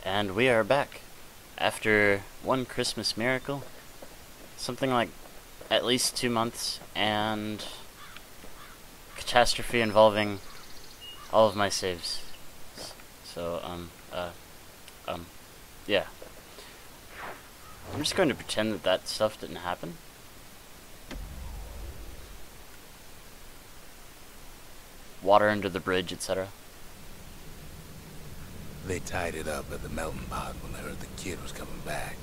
And we are back after one Christmas miracle, something like at least 2 months, and catastrophe involving all of my saves. So, yeah. I'm just going to pretend that that stuff didn't happen. Water under the bridge, etc. They tied it up at the melting pot when they heard the kid was coming back.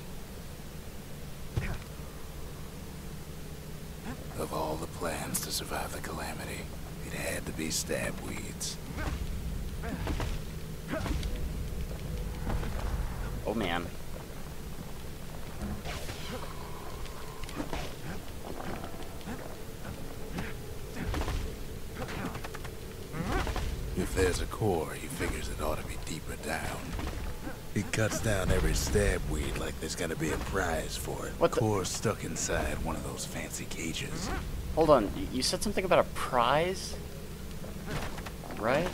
Of all the plans to survive the calamity, it had to be stab weeds. Oh man. If there's a core, he figures it ought to be deeper down. He cuts down every stab weed like there's gonna be a prize for it. What the? Core stuck inside one of those fancy cages. Hold on, you said something about a prize? Right?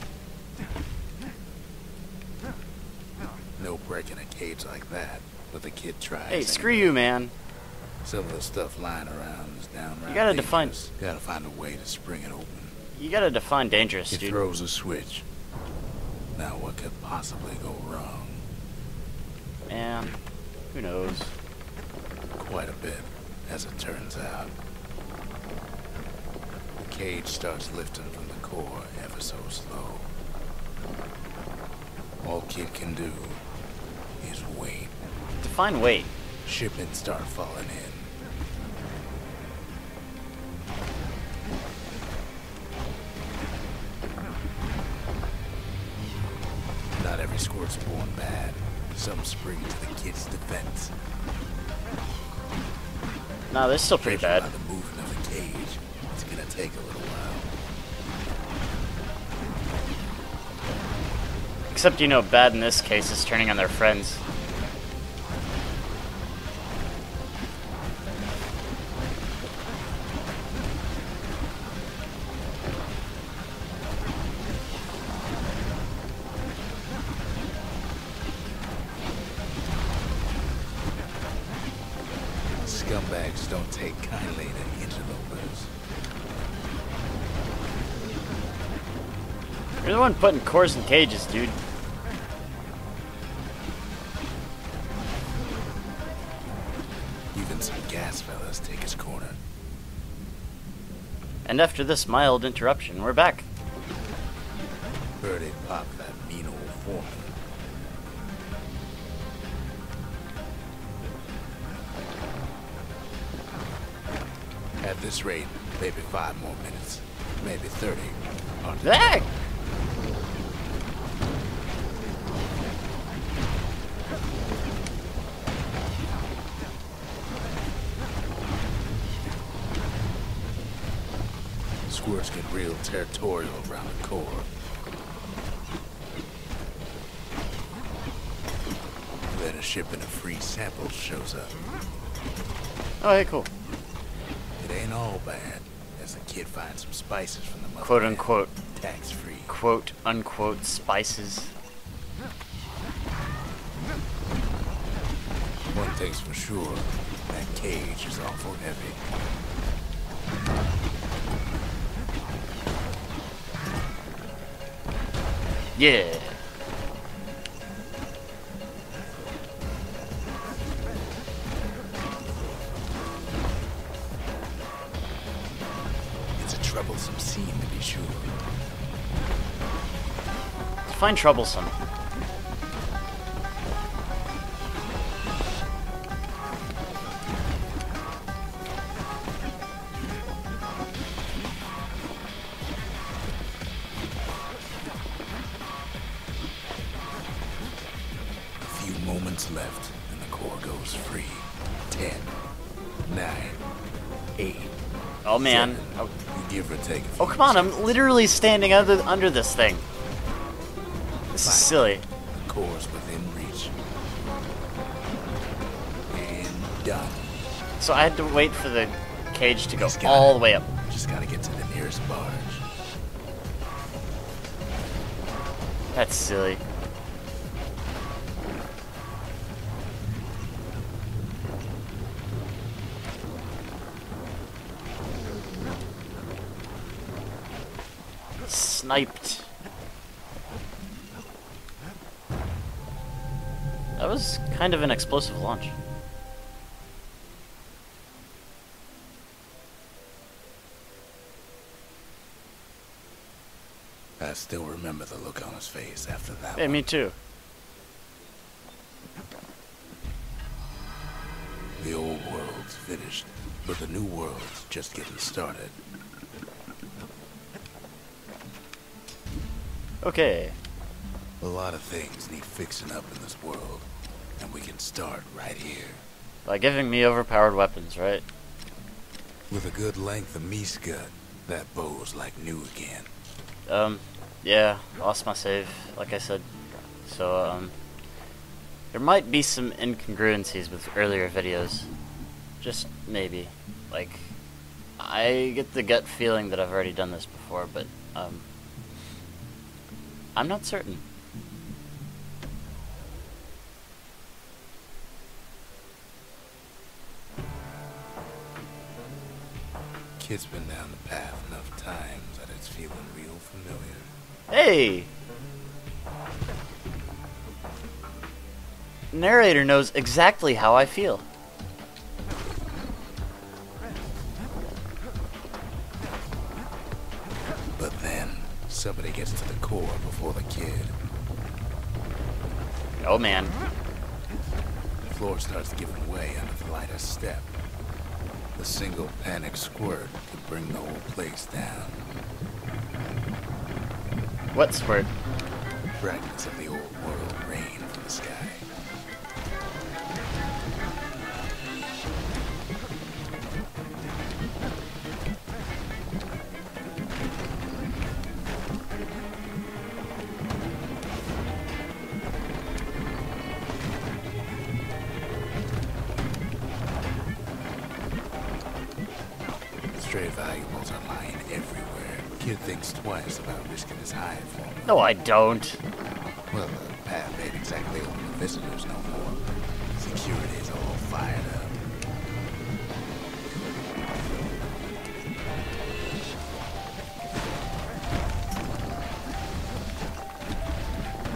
No breaking a cage like that, but the kid tries. Hey, screw you, man. Some of the stuff lying around is downright You gotta define. dangerous. Gotta find a way to spring it open. You gotta define dangerous, It dude. throws a switch. Now what could possibly go wrong? Man, who knows? Quite a bit, as it turns out. The cage starts lifting from the core ever so slow. All Kid can do is wait. Define weight. Shipments start falling in. Not every squirt's born bad. Some spring to the kid's defense. Nah, they're still pretty bad. By the movement of the cage, it's gonna take a little while. Except, you know, bad in this case is turning on their friends. Scumbags don't take kindly to interlopers. You're the one putting cores in cages, dude. Even some gas fellas take his corner. And after this mild interruption, we're back. Heard it pop that mean old foreman. At this rate, maybe 5 more minutes. Maybe 30. Hey! Squirts get real territorial around the core. Then a shipment of free samples shows up. Oh, hey, cool. It ain't all bad, as the kid finds some spices from the mother. Quote unquote. Tax-free. Quote unquote spices. One thing's for sure, that cage is awful heavy. Yeah. It's a troublesome scene to be sure. Define troublesome. A few moments left, and the core goes free. 10, 9, 8. Oh man. 7. Oh, You give or take a few oh come on, I'm seconds. literally standing under this thing. This is silly. The core's within reach. And done. So I had to wait for the cage to go He's got all it. the way up. Just gotta get to the nearest barge. That's silly. sniped. That was kind of an explosive launch. I still remember the look on his face after that Hey, one. me too. The old world's finished, but the new world's just getting started. Okay. A lot of things need fixing up in this world, and we can start right here. By giving me overpowered weapons, right? With a good length of Miska, that bow's like new again. Yeah, lost my save, like I said. So, there might be some incongruencies with earlier videos. Just maybe. Like, I get the gut feeling that I've already done this before, but, I'm not certain. Kid's been down the path enough times that it's feeling real familiar. Hey! Narrator knows exactly how I feel. But then, somebody gets to the core before the kid. Oh man. The floor starts giving way under the lightest step. The single panic squirt could bring the whole place down. What squirt? Fragments of the old world rain from the sky. Stray valuables are lying everywhere. Kid thinks twice about risking his hide for them. No, I don't. Well, the path ain't exactly open to visitors no more. Security's all fired up.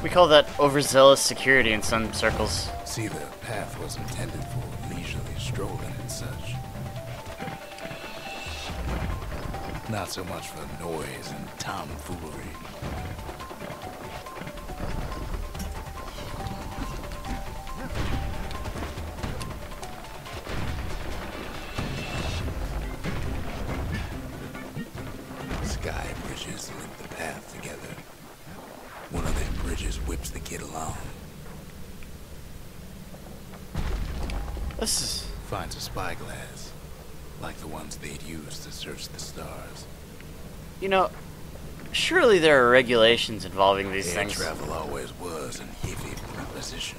We call that overzealous security in some circles. See, the path was intended for leisurely strolling and such. Not so much for noise and tomfoolery. Sky bridges link the path together. One of them bridges whips the kid along. This is... Finds a spyglass, like the ones they'd used to search the stars. You know, surely there are regulations involving these Air things. travel always was an heavy proposition.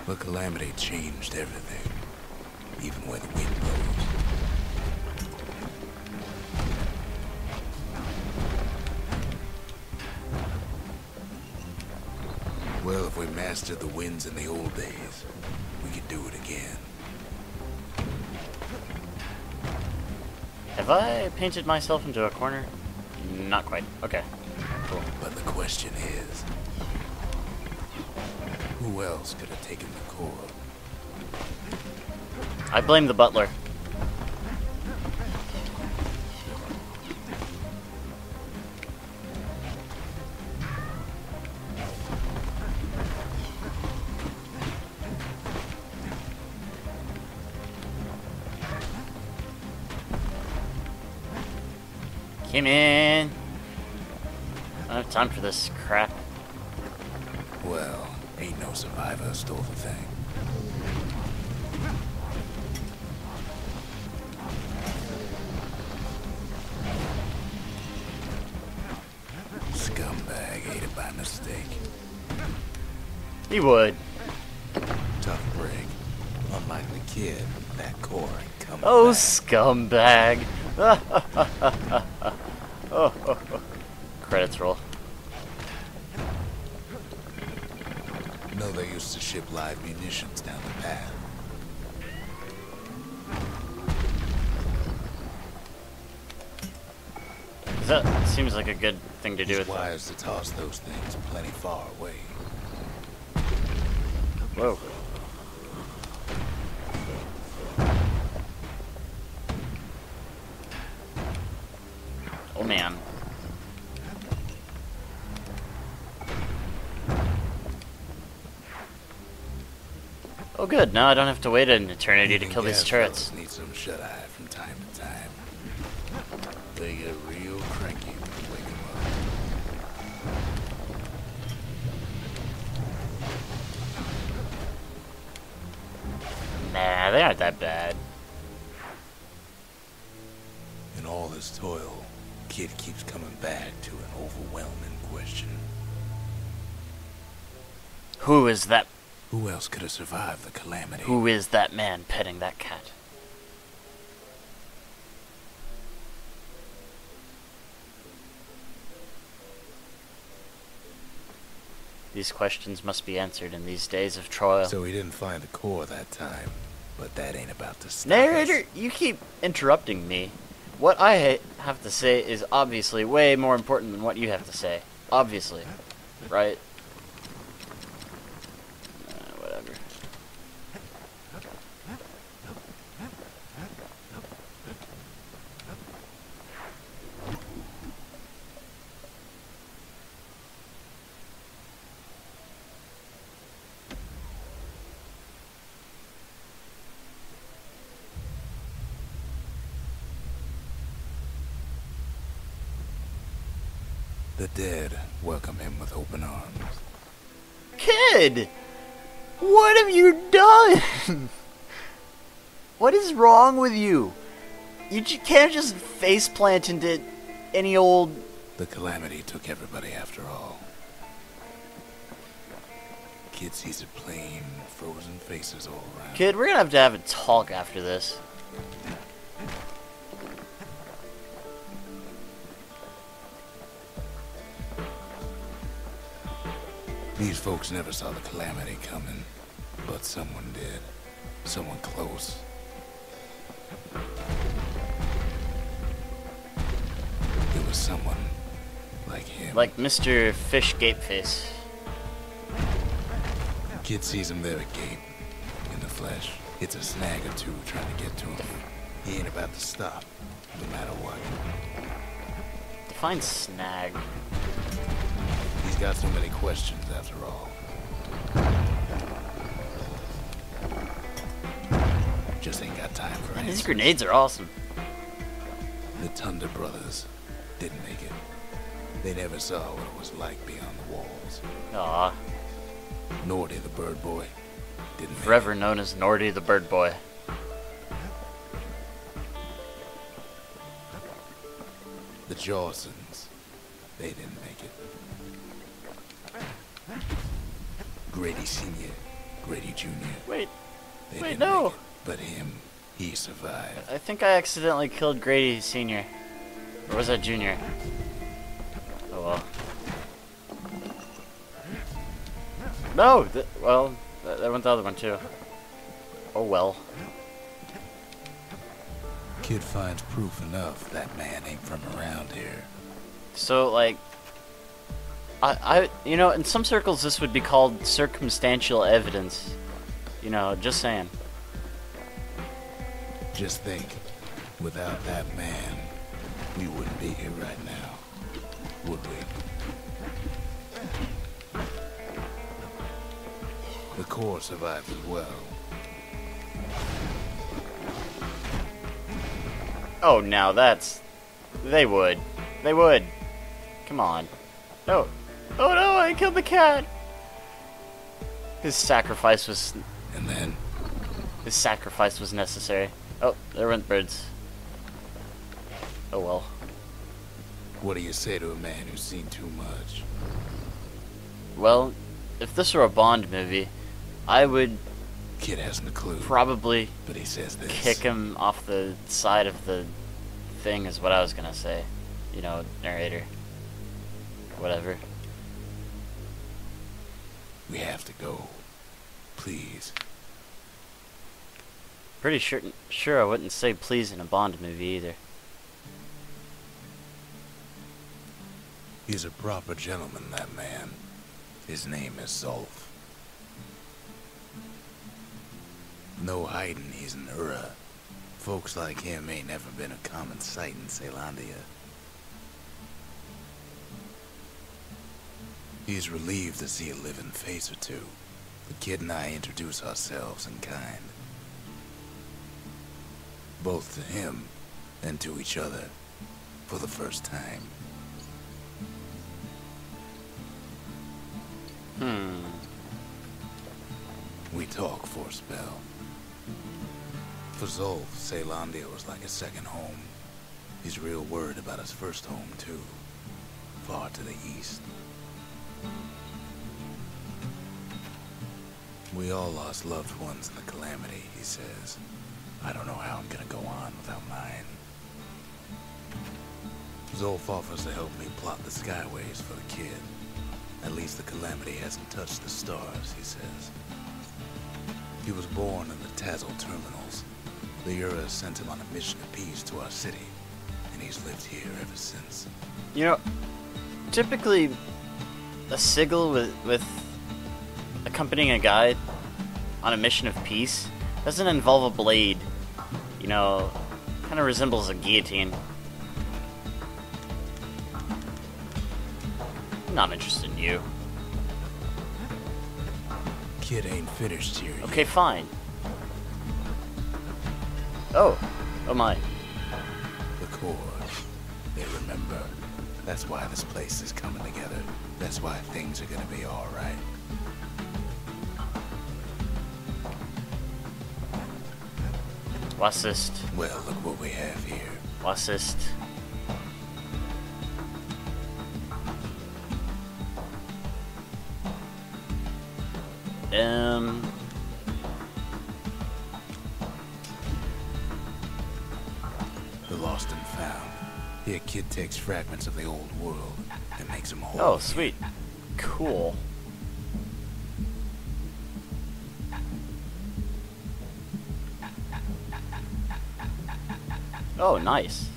But Calamity changed everything, even where the wind blows. Well, if we mastered the winds in the old days, we could do it again. Have I painted myself into a corner? Not quite. Okay. Cool. But the question is, who else could have taken the core? I blame the butler. Come in. I don't have time for this crap. Well, ain't no survivor stole the thing. Scumbag ate it by mistake. He would. Tough break. Unlike the kid, that core ain't coming Oh, back. scumbag. Oh. Credits roll. No, they used to ship live munitions down the path. That seems like a good thing to do It's with them. wise to toss those things plenty far away. Whoa. Oh man. Oh good, now I don't have to wait an eternity to Even kill these gas turrets. fellas need some shut-eye from time to time. They get real cranky when you wake 'em up. Nah, they aren't that bad. In all this toil, Kid keeps coming back to an overwhelming question. Who is that? Who else could have survived the calamity? Who is that man petting that cat? These questions must be answered in these days of trial. So he didn't find the core that time, but that ain't about to stop Narrator, us. you keep interrupting me. What I have to say is obviously way more important than what you have to say. Obviously. Right? Whatever. The dead welcome him with open arms. Kid! What have you done? What is wrong with you? You can't just faceplant into any old... The calamity took everybody after all. Kid sees it plain, frozen faces all around. Kid, we're gonna have a talk after this. These folks never saw the calamity coming, but someone did. Someone close. It was someone like him. Like Mr. Fish Gapeface. Kid sees him there agape, in the flesh. It's a snag or two trying to get to him. He ain't about to stop, no matter what. Define snag. He's got so many questions after all. Just ain't got time for Man, answers. these grenades are awesome. The Thunder Brothers didn't make it. They never saw what it was like beyond the walls. Aw. Nordy the Bird Boy didn't make Forever known as Nordy the Bird Boy. it. The Jawsons, they didn't make it. Grady Sr., Grady Jr., Wait, they wait, didn't no. make it. But him, he survived. I think I accidentally killed Grady Sr. Or was that Jr.? Oh well. No! Well, that went the other one too. Oh well. Kid finds proof enough that man ain't from around here. So, like... you know, in some circles this would be called circumstantial evidence. You know, just saying. Just think, without that man, we wouldn't be here right now, would we? The core survived as well. Oh, now that's... They would. They would. Come on. No. Oh no, I killed the cat! His sacrifice was... And then, His sacrifice was necessary. Oh, there went birds. Oh well. what do you say to a man who's seen too much? Well, if this were a Bond movie, I would Kid hasn't a clue, probably but he says this. kick him off the side of the thing is what I was gonna say. You know, narrator. Whatever. We have to go. Please. Pretty sure I wouldn't say please in a Bond movie either. He's a proper gentleman, that man. His name is Zolf. No hiding he's an Ura. Folks like him ain't never been a common sight in Caelondia. He's relieved to see a living face or two. The kid and I introduce ourselves in kind. Both to him and to each other for the first time. We talk for a spell. For Zolf, Caelondia was like a second home. He's real worried about his first home, too. Far to the east. We all lost loved ones in the calamity, he says. I don't know how I'm gonna go on without mine. Zolf offers to help me plot the skyways for the kid. At least the calamity hasn't touched the stars, he says. He was born in the Tazzle terminals. The Ura sent him on a mission of peace to our city, and he's lived here ever since. You know, typically, a sigil with accompanying a guide on a mission of peace doesn't involve a blade. You know, kind of resembles a guillotine. I'm not interested in you. Kid ain't finished here yet. Okay, fine. Oh my. The cores. They remember. That's why this place is coming together. That's why things are gonna be alright. Wassist. Well, look what we have here. Wassist. The lost and found. Here, kid takes fragments of the old world and makes them whole. Oh, sweet. Cool. Oh, nice.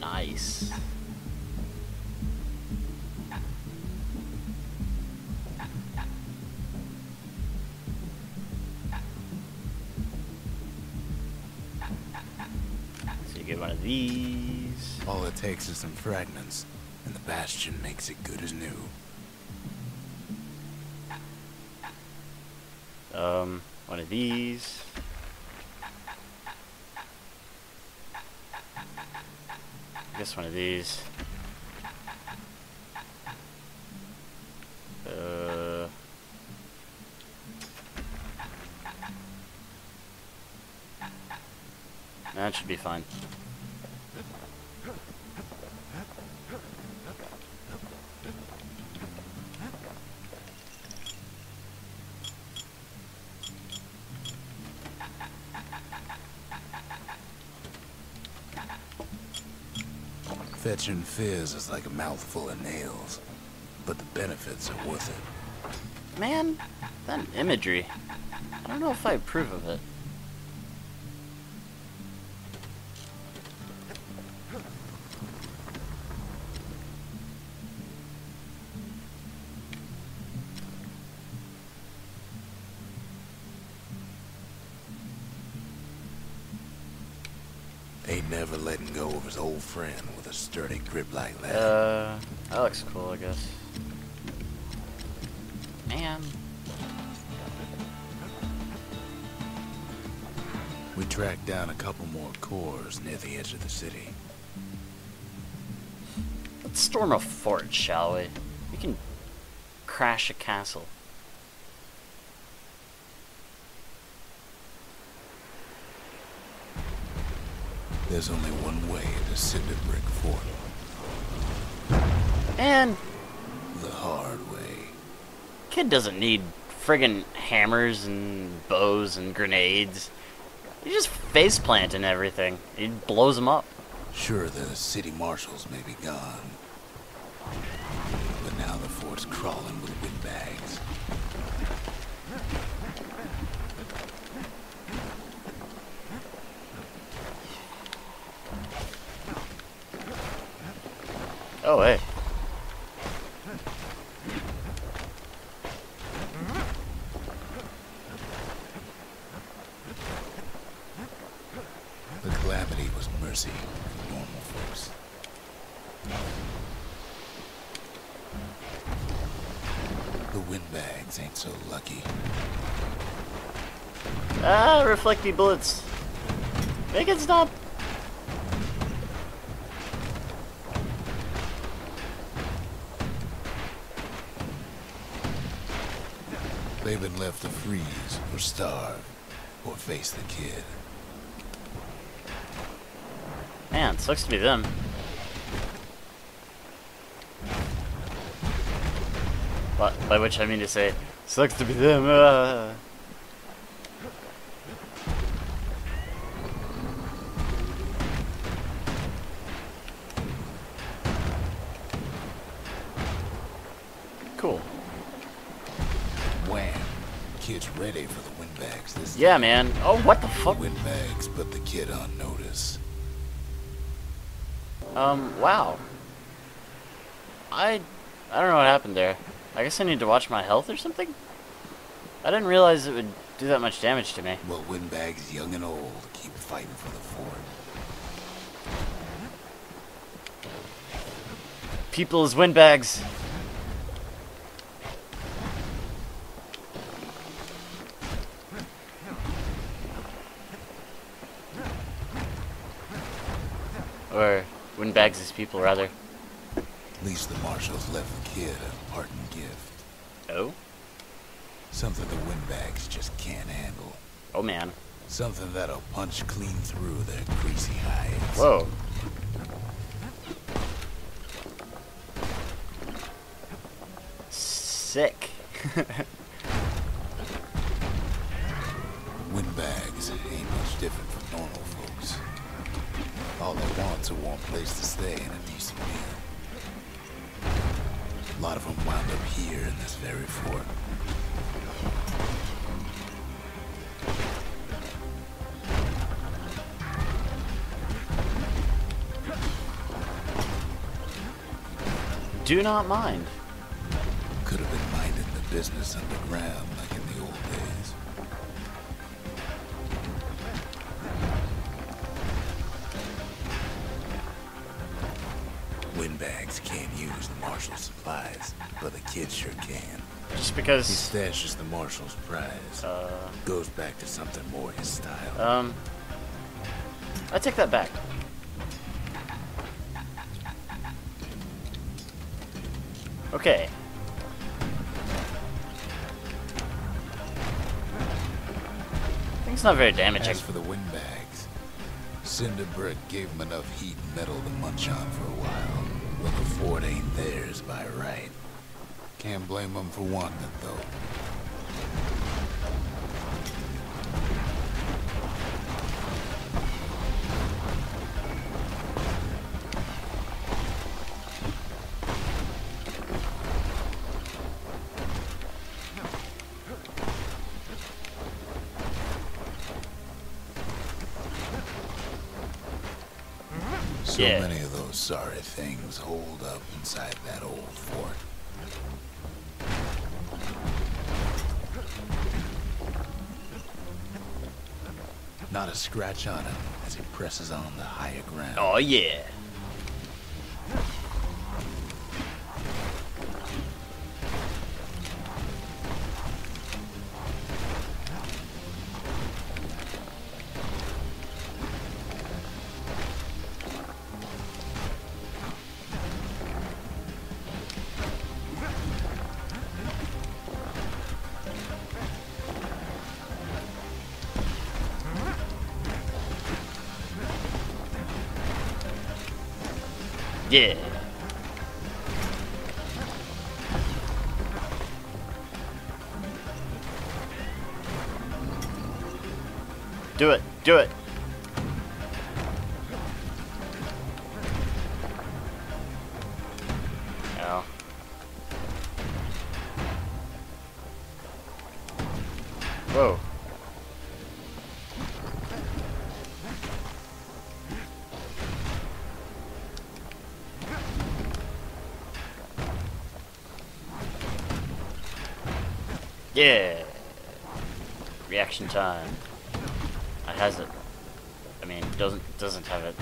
Nice. So you get one of these. All it takes is some fragments, and the Bastion makes it good as new. One of these. I guess one of these. That should be fine. Fetching fizz is like a mouthful of nails, but the benefits are worth it. Man, that imagery. I don't know if I approve of it. Ain't never letting go of his old friend with a sturdy grip like that. That looks cool, I guess. Man. We tracked down a couple more cores near the edge of the city. Let's storm a fort, shall we? We can crash a castle. There's only one way to cinder brick fort. And The hard way. kid doesn't need friggin' hammers and bows and grenades. You just faceplant and everything. He blows them up. Sure, the city marshals may be gone, but now the fort's crawling with windbags. Oh, hey. The calamity was mercy for normal folks. The windbags ain't so lucky. Ah, reflecty bullets. Make it stop. They've been left to freeze or starve or face the kid. Man, sucks to be them. By which I mean to say, sucks to be them. Cool. Wham! Kid's ready for the windbags this Yeah, time. man. Oh, what the The fuck? windbags put the kid on notice. Wow. I don't know what happened there. I guess I need to watch my health or something? I didn't realize it would do that much damage to me. Well, windbags young and old keep fighting for the fort. People as windbags. Or windbags as people, rather. At least the marshals left the kid a parting gift. Oh? Something the windbags just can't handle. Oh, man. Something that'll punch clean through their greasy hides. Whoa. Sick. Windbags ain't much different from normal folks. All they want's a warm place to stay and a decent meal. A lot of them wound up here in this very fort. Do not mind. Could have been minding the business underground like in the old days. Windbags can't use the marshal's supplies, but the kid sure can. Just He because, stashes the marshal's prize. Goes back to something more his style. I take that back. Okay. I think it's not very damaging. As for the windbags, Cinderbrick gave them enough heat and metal to munch on for a while. But the fort ain't theirs by right. Can't blame them for wanting it, though. So Yeah. many of those sorry things hold up inside that old fort. Not a scratch on him as he presses on the higher ground. Oh, yeah. Yeah. Do it. Do it. Ow. Whoa. Yeah. Reaction time. It has it. I mean, doesn't have it.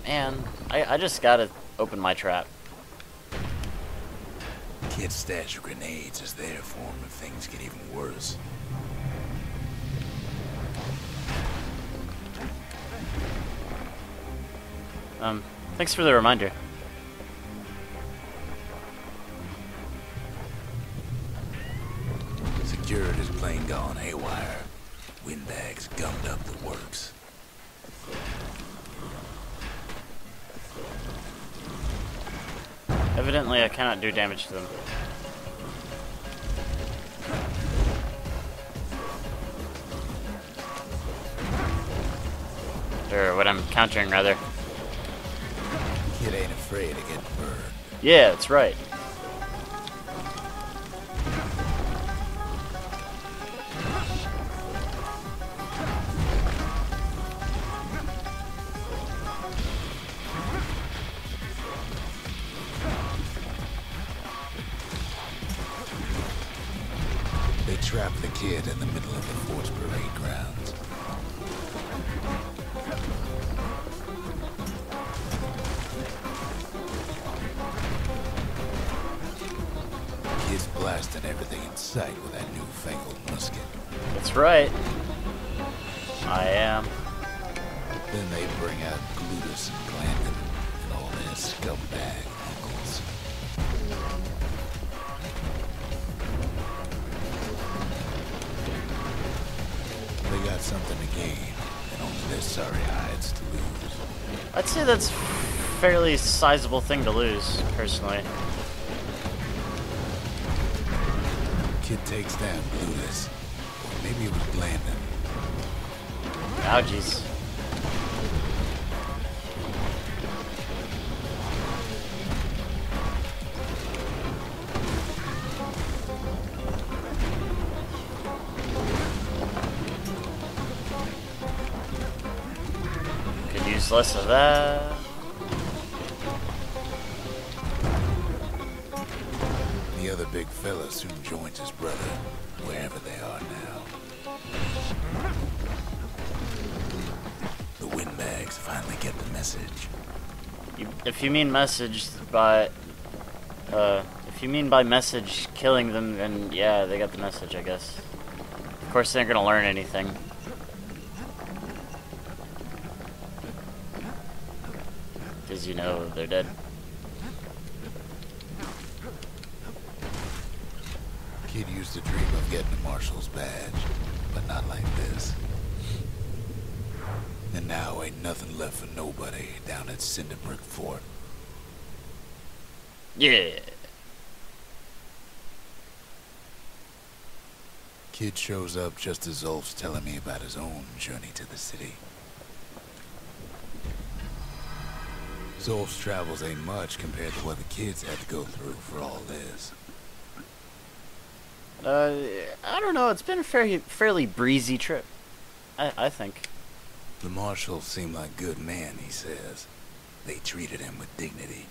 Man, I just gotta open my trap. Kid's stash of grenades is there for him if things get even worse. Thanks for the reminder. Security's plane gone haywire. Windbags gummed up the works. Evidently, I cannot do damage to them. Or what I'm countering, rather. Kid ain't afraid of getting burned. Yeah, that's right. They trapped the kid in the middle of the fort's parade grounds. Kid's blasting everything in sight with that newfangled musket. That's right. I am. Then they bring out Glutus and Glandon and all their scumbag uncles. They got something to gain, and only their sorry hides to lose. I'd say that's a fairly sizable thing to lose, personally. Kid takes down Glutus, or maybe it was Glandon. Ouh, jeez. Could use less of that. The other big fella soon joins his brother, wherever they are now. The windbags finally get the message. If you mean message by, if you mean by message killing them, then yeah, they got the message, I guess. Of course, they aren't gonna learn anything. Because you know they're dead. Kid used to dream of getting a marshal's badge, but not like this. And now ain't nothing left for nobody down at Cinderbrick Fort. Yeah. Kid shows up just as Zulf's telling me about his own journey to the city. Zulf's travels ain't much compared to what the kids had to go through for all this. I don't know. It's been a fairly breezy trip. I think. The marshals seem like good men, he says. They treated him with dignity.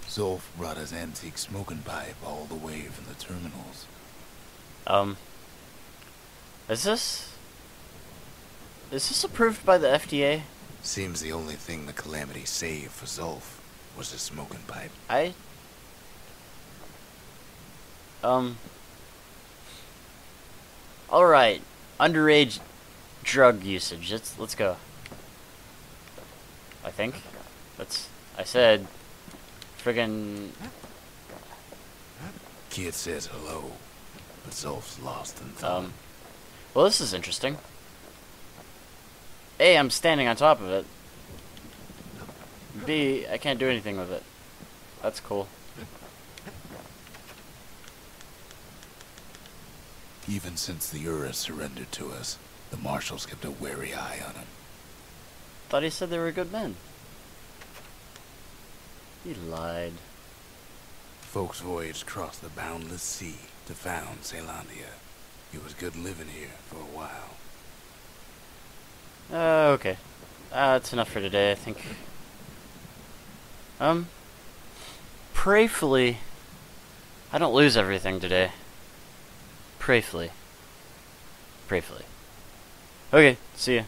Zulf brought his antique smoking pipe all the way from the terminals. Is this approved by the FDA? Seems the only thing the Calamity saved for Zulf was his smoking pipe. Alright. Underage drug usage. Let's go. I think. I said friggin' Kid says hello, but Zulf's lost in thought. well, this is interesting. A, I'm standing on top of it. B, I can't do anything with it. That's cool. Even since the Ura surrendered to us, the marshals kept a wary eye on him. Thought he said they were good men. He lied. Folks voyaged across the boundless sea to found Caelondia. It was good living here for a while. Okay. That's enough for today, I think. prayfully, I don't lose everything today. Prayfully. Prayfully. Okay, see ya.